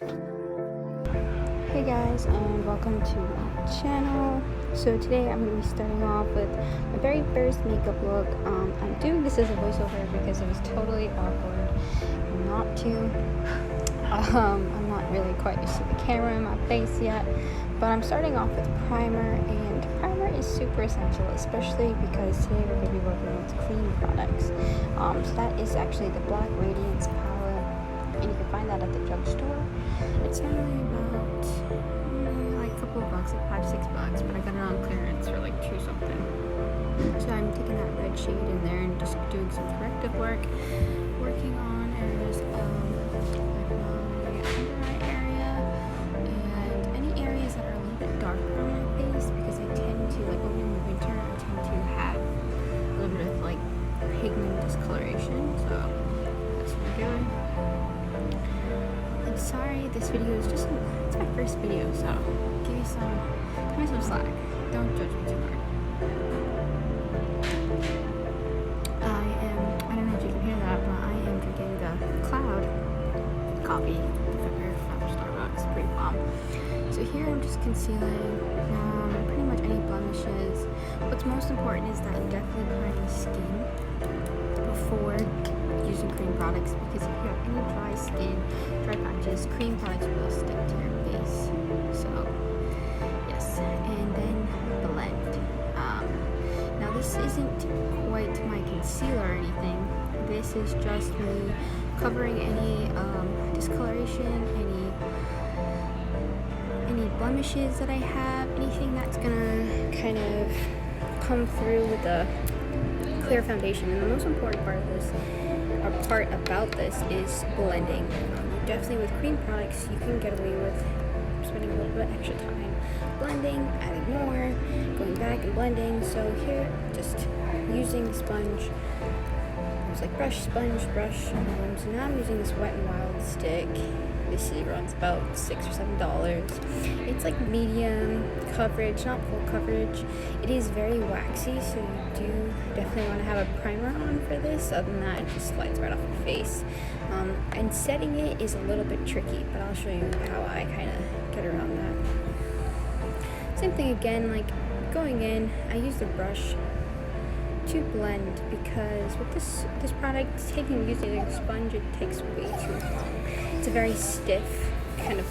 Hey guys, and welcome to my channel. So today I'm going to be starting off with my very first makeup look. I'm doing this as a voiceover because it was totally awkward not to. I'm not really quite used to the camera in my face yet, but I'm starting off with primer, and primer is super essential, especially because today we're going to be working with cream products. So that is actually the Black Radiance palette, and you can find that at the drugstore. It's normally about like a couple of bucks, like $5-6, but I got it on clearance for like $2 something. So I'm taking that red shade in there and just doing some corrective work, working on areas like my under eye area and any areas that are a little bit darker on my face, because I tend to, like when in the winter, I tend to have a little bit of like pigment discoloration. So that's what I'm doing. I'm sorry, this video is it's my first video, so give me some slack. Don't judge me too hard. I don't know if you can hear that, but I am drinking the Cloud coffee from Starbucks, pretty bomb. So here I'm just concealing pretty much any blemishes. What's most important is that you definitely prime the skin before using cream products, because if you have any dry skin, dry patches, cream products will stick to your face. So yes, and then blend. Now this isn't quite my concealer or anything. This is just me covering any discoloration, any blemishes that I have, anything that's gonna kind of come through with the clear foundation. And the most important part about this is blending. Definitely with cream products, you can get away with spending a little bit extra time blending, adding more, going back and blending. So here, just using the sponge. It's like brush, sponge, brush. So now I'm using this Wet n Wild stick. This runs about $6 or $7. It's like medium coverage, not full coverage. It is very waxy, so you do definitely want to have a primer on for this. Other than that, it just slides right off your face. And setting it is a little bit tricky, but I'll show you how I kind of get around that. Same thing again, like going in, I use the brush to blend, because with this product, using a sponge, it takes way too long. It's a very stiff kind of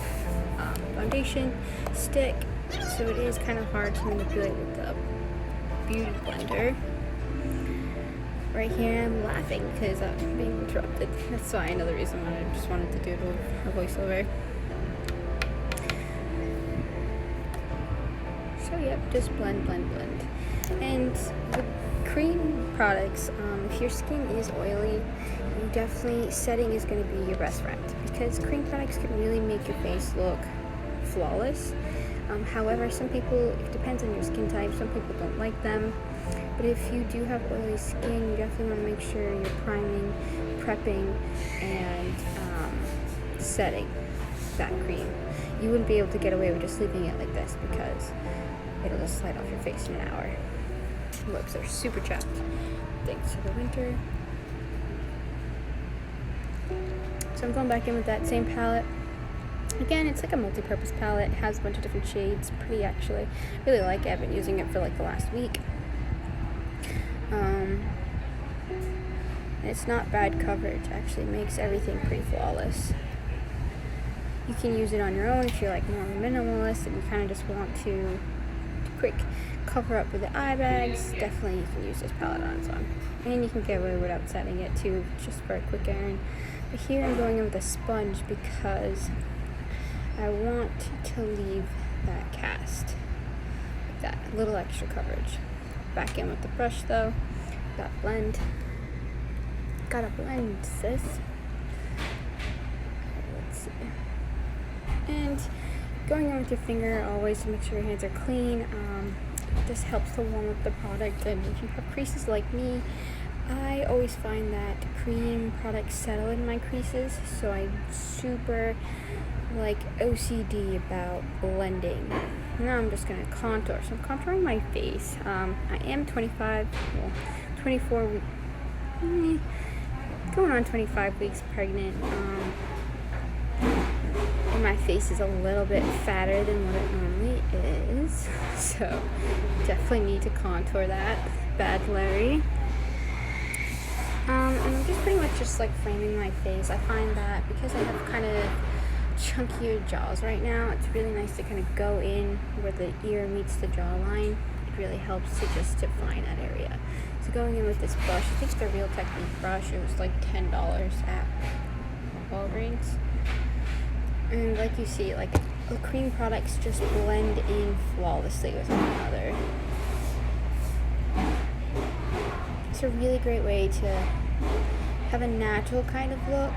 foundation stick, so it is kind of hard to manipulate with the beauty blender. Right here I'm laughing because I'm being interrupted. That's why another reason why I just wanted to do a voiceover. So yep, just blend. And with cream products, if your skin is oily, you definitely, setting is going to be your best friend, because cream products can really make your face look flawless. However, some people, it depends on your skin type, some people don't like them. But if you do have oily skin, you definitely want to make sure you're priming, prepping, and setting that cream. You wouldn't be able to get away with just leaving it like this, because it'll just slide off your face in an hour. Lips are super chapped thanks to the winter. So I'm going back in with that same palette. Again, it's like a multi-purpose palette. It has a bunch of different shades. Pretty, actually. Really like it. I've been using it for like the last week. And it's not bad coverage. It actually makes everything pretty flawless. You can use it on your own if you're like more of a minimalist and you kind of just want to quick cover up with the eye bags. Definitely you can use this palette on its own. And you can get away without setting it too, just for a quick errand. But here I'm going in with a sponge because I want to leave that cast, like that, a little extra coverage. Back in with the brush though. Gotta blend, sis. Let's see. And going in with your finger always to make sure your hands are clean. This helps to warm up the product. And if you have creases like me, I always find that cream products settle in my creases, so I'm super like OCD about blending. Now I'm just gonna contour. So I'm contouring my face. I am 24 going on 25 weeks pregnant. And my face is a little bit fatter than what it normally is, so definitely need to contour that. Bad Larry. And I'm just pretty much just like framing my face. I find that because I have kind of chunkier jaws right now, it's really nice to kind of go in where the ear meets the jawline. It really helps to just define that area. So going in with this brush, I think it's the Real Technique brush. It was like $10 at Walgreens. And like you see, like the cream products just blend in flawlessly with one another. It's a really great way to have a natural kind of look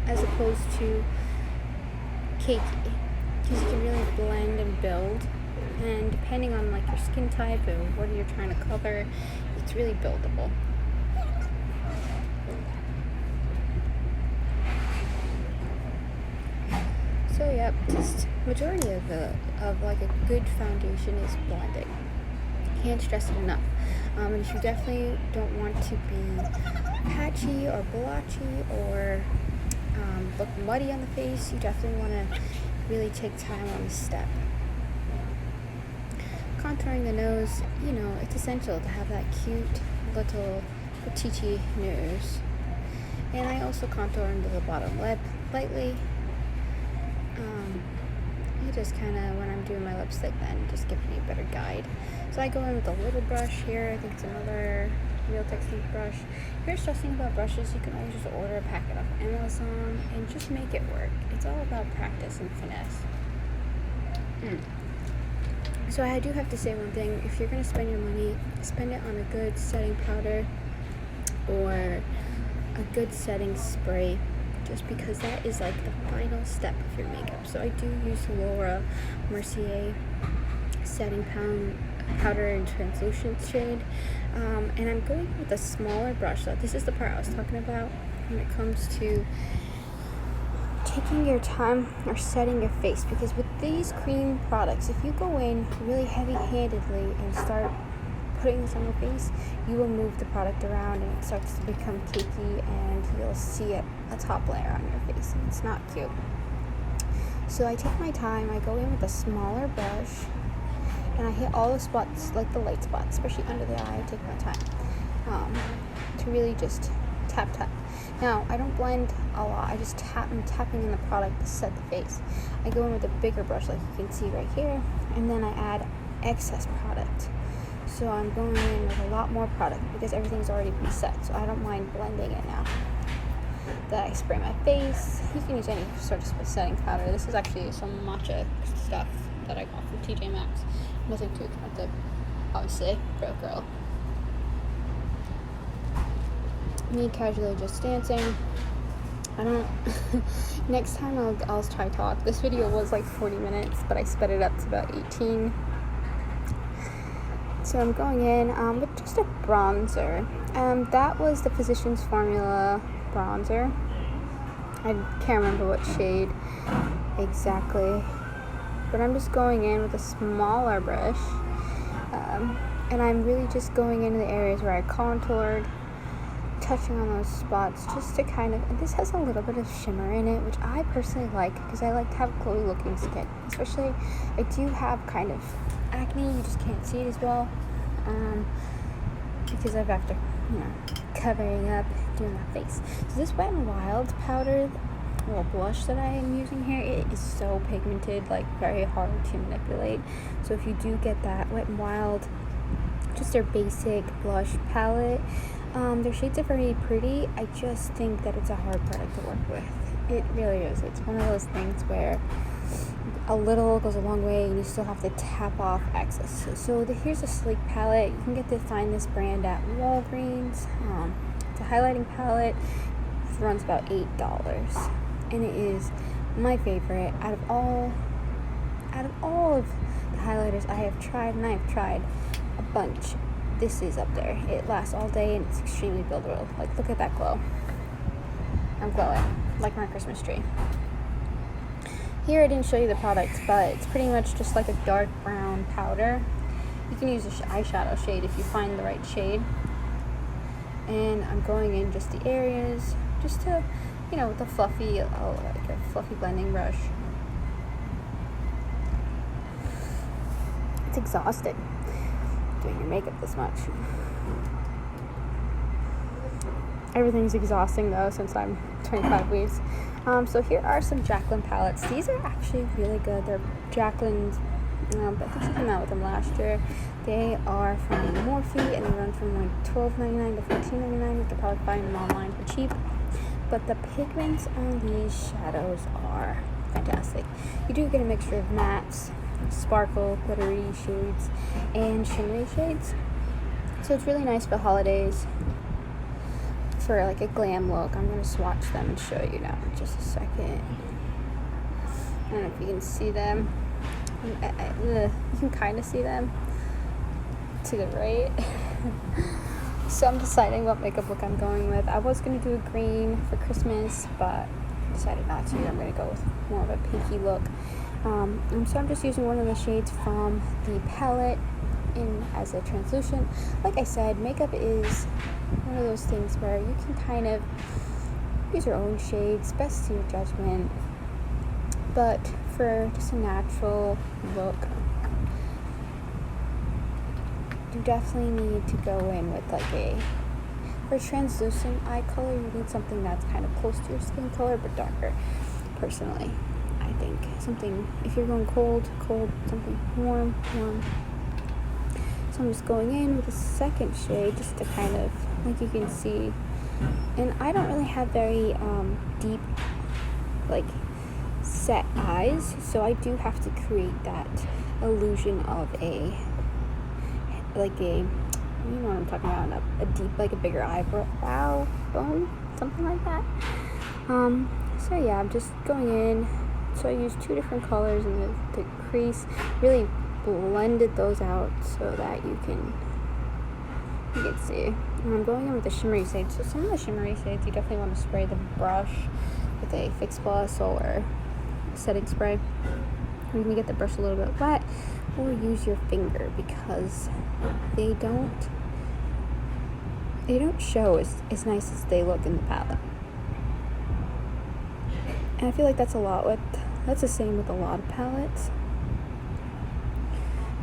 as opposed to cakey, because you can really blend and build, and depending on like your skin type and what you're trying to cover, it's really buildable. So yep, just majority of like a good foundation is blending. Can't stress it enough. And if you definitely don't want to be patchy or blotchy or look muddy on the face, you definitely want to really take time on this step. Contouring the nose, you know, it's essential to have that cute little petite nose. And I also contour into the bottom lip lightly. You just kind of, when I'm doing my lipstick, then just giving you a better guide. So I go in with a little brush here. I think it's another Real Technique brush. If you're stressing about brushes, you can always just order a packet off Amazon and just make it work. It's all about practice and finesse. So I do have to say one thing. If you're going to spend your money, spend it on a good setting powder or a good setting spray, just because that is like the final step of your makeup. So I do use Laura Mercier setting powder in translucent shade, and I'm going with a smaller brush. So this is the part I was talking about when it comes to taking your time or setting your face, because with these cream products, if you go in really heavy-handedly and start putting this on your face, you will move the product around and it starts to become cakey and you'll see a top layer on your face, and it's not cute. So I take my time, I go in with a smaller brush and I hit all the spots, like the light spots, especially under the eye. I take my time to really just tap. Now, I don't blend a lot, I'm tapping in the product to set the face. I go in with a bigger brush like you can see right here, and then I add excess product. So I'm going in with a lot more product because everything's already preset, so I don't mind blending it now. Then I spray my face. You can use any sort of setting powder. This is actually some matcha stuff that I got from TJ Maxx. Nothing too expensive, obviously, for a girl. Me casually just dancing. I don't. Next time I'll try talk. This video was like 40 minutes, but I sped it up to about 18. So I'm going in with just a bronzer. That was the Physicians Formula bronzer. I can't remember what shade exactly, but I'm just going in with a smaller brush, and I'm really just going into the areas where I contoured, touching on those spots just to kind of, and this has a little bit of shimmer in it, which I personally like because I like to have glowy looking skin, especially I do have kind of acne, you just can't see it as well, because I've after, covering up, doing my face. So this Wet n Wild powder, well, blush that I am using here, it is so pigmented, like very hard to manipulate. So if you do get that Wet n Wild, just their basic blush palette, their shades are very pretty. I just think that it's a hard product to work with. It really is. It's one of those things where a little goes a long way and you still have to tap off excess. So here's a sleek palette. You can find this brand at Walgreens. It's a highlighting palette. It runs about $8, and it is my favorite out of all of the highlighters I have tried, and I have tried a bunch. This is up there. It lasts all day and it's extremely buildable. Like, look at that glow. I'm glowing like my Christmas tree. Here I didn't show you the product, but it's pretty much just like a dark brown powder. You can use an eyeshadow shade if you find the right shade. And I'm going in just the areas, just to you know, with a fluffy, like a fluffy blending brush. It's exhausting doing your makeup this much. Everything's exhausting though since I'm 25 weeks. So here are some Jaclyn palettes. These are actually really good. They're Jaclyn's, I think she came out with them last year. They are from Morphe and they run from like $12.99 to $14.99. You can probably find them online for cheap. But the pigments on these shadows are fantastic. You do get a mixture of mattes, sparkle, glittery shades, and shimmery shades. So it's really nice for holidays. For like a glam look. I'm going to swatch them and show you now in just a second. I don't know if you can see them. You can kind of see them to the right. So I'm deciding what makeup look I'm going with. I was going to do a green for Christmas, but decided not to. I'm going to go with more of a pinky look. So I'm just using one of the shades from the palette in as a translucent. Like I said, makeup is one of those things where you can kind of use your own shades, best to your judgment. But for just a natural look, you definitely need to go in with like for a translucent eye color, you need something that's kind of close to your skin color but darker. Personally, I think something, if you're going cold, something warm. So I'm just going in with a second shade just to kind of, like you can see, and I don't really have very deep, like, set eyes, so I do have to create that illusion of you know what I'm talking about, a deep, like a bigger eyebrow bone, something like that. So yeah, I'm just going in. So I used two different colors in the crease, really blended those out so that you can see. And I'm going in with the shimmery shades. So some of the shimmery shades you definitely want to spray the brush with a Fix Plus or setting spray. You can get the brush a little bit wet, or use your finger because they don't show as nice as they look in the palette. And I feel like that's the same with a lot of palettes.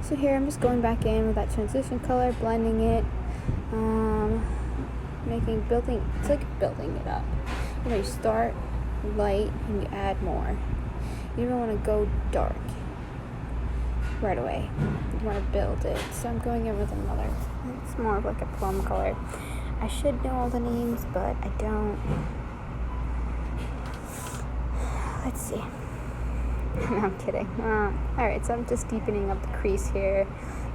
So here I'm just going back in with that transition color, blending it, it's like building it up. You know, you start light and you add more. You don't want to go dark right away. You want to build it. So I'm going in with another. It's more of like a plum color. I should know all the names, but I don't. Let's see. No, I'm kidding. Alright, so I'm just deepening up the crease here.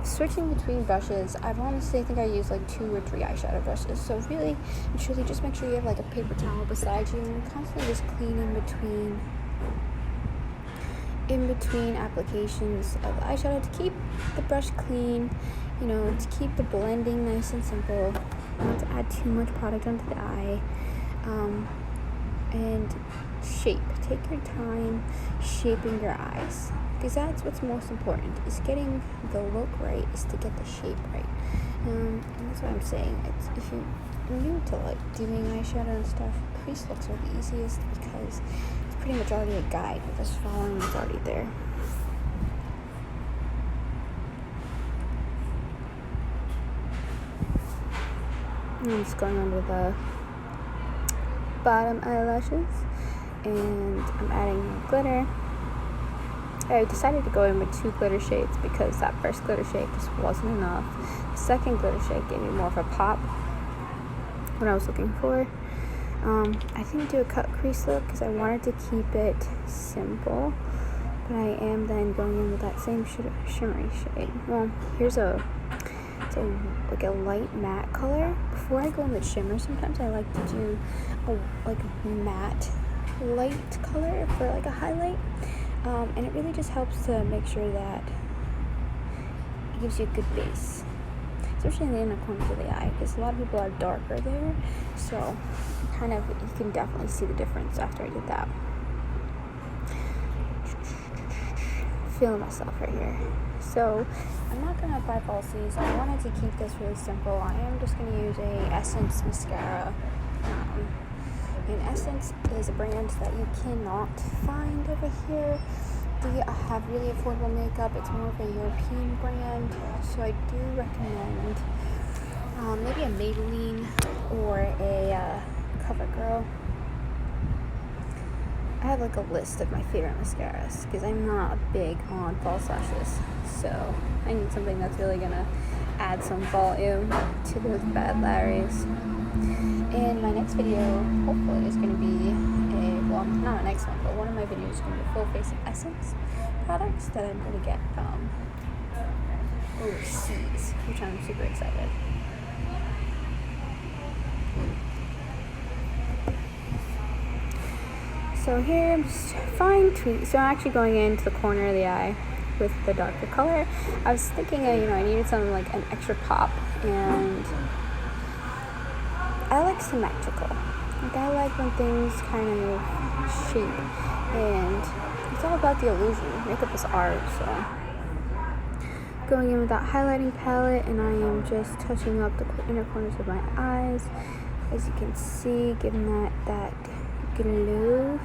Switching between brushes, I honestly think I use like 2 or 3 eyeshadow brushes. So really and truly, just make sure you have like a paper towel beside you and constantly just clean in between applications of the eyeshadow to keep the brush clean, you know, to keep the blending nice and simple, not to add too much product onto the eye, and shape. Take your time shaping your eyes, because that's what's most important, is getting the look right, is to get the shape right. And that's what I'm saying. If you're new to like doing eyeshadow and stuff, crease looks are the easiest because it's pretty much already a guide. You're just following what's already there. I'm just going under the bottom eyelashes, and I'm adding glitter. I decided to go in with 2 glitter shades because that first glitter shade just wasn't enough. The second glitter shade gave me more of a pop, what I was looking for. I didn't do a cut crease look because I wanted to keep it simple, but I am then going in with that same shimmery shade. Well, here's it's like a light matte color. Before I go in with shimmer, sometimes I like to do a matte light color for like a highlight, and it really just helps to make sure that it gives you a good base, especially in the inner corners of the eye, because a lot of people are darker there, so kind of you can definitely see the difference after I did that. Feeling myself right here. So I'm not going to apply falsies. I wanted to keep this really simple. I am just going to use a Essence mascara, And Essence is a brand that you cannot find over here. They have really affordable makeup. It's more of a European brand, so I do recommend maybe a Maybelline or a CoverGirl. I have like a list of my favorite mascaras because I'm not big on false lashes, so I need something that's really gonna add some volume to those bad Larrys. And my next video hopefully is gonna be well, not my next one, but one of my videos is gonna be a full face of Essence products that I'm gonna get overseas, which I'm super excited. So here I'm just fine tweak. So I'm actually going into the corner of the eye with the darker color. I was thinking, I needed something like an extra pop, and I like symmetrical. Like I like when things kind of shape, and it's all about the illusion. Makeup is art, so going in with that highlighting palette, and I am just touching up the inner corners of my eyes, as you can see, giving that glow,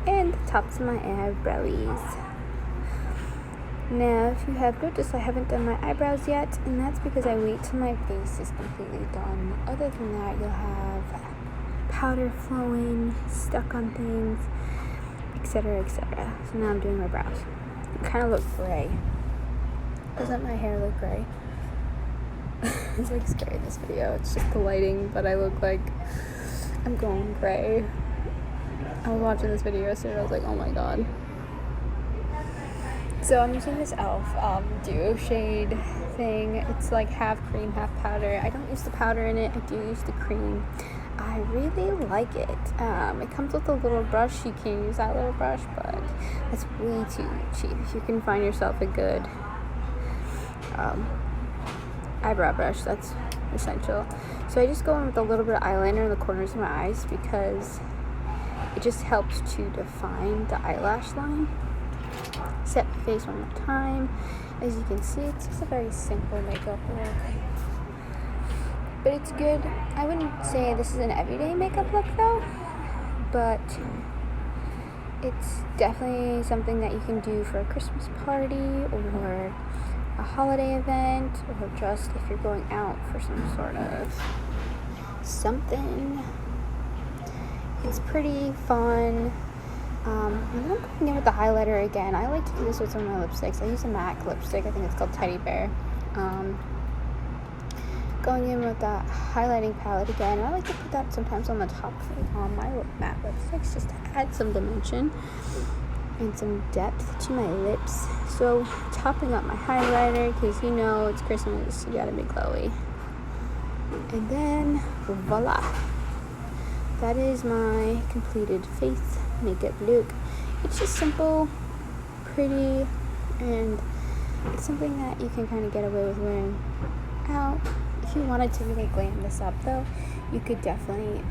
and the tops of my eyebrows. Now, if you have noticed, I haven't done my eyebrows yet, and that's because I wait till my base is completely done. Other than that, you'll have powder flowing, stuck on things, etc., etc. So now I'm doing my brows. It kind of look gray. Doesn't my hair look gray? It's like scary in this video. It's just the lighting, but I look like I'm going gray. I was watching this video yesterday and I was like, oh my god. So I'm using this e.l.f. Duo Shade thing. It's like half cream, half powder. I don't use the powder in it. I do use the cream. I really like it. It comes with a little brush. You can use that little brush, but it's way too cheap. If you can find yourself a good eyebrow brush, that's essential. So I just go in with a little bit of eyeliner in the corners of my eyes because it just helps to define the eyelash line. Set my face one more time. As you can see, it's just a very simple makeup look, but it's good. I wouldn't say this is an everyday makeup look though, but it's definitely something that you can do for a Christmas party or a holiday event, or just if you're going out for some sort of something. It's pretty fun. I'm going in with the highlighter again. I like to do this with some of my lipsticks. I use a MAC lipstick. I think it's called Teddy Bear. Going in with that highlighting palette again. I like to put that sometimes on the top on my matte lipsticks just to add some dimension and some depth to my lips. So topping up my highlighter because it's Christmas. You gotta be glowy. And then voila. That is my completed face makeup look. It's just simple, pretty, and it's something that you can kind of get away with wearing out. If you wanted to really glam this up though, you could definitely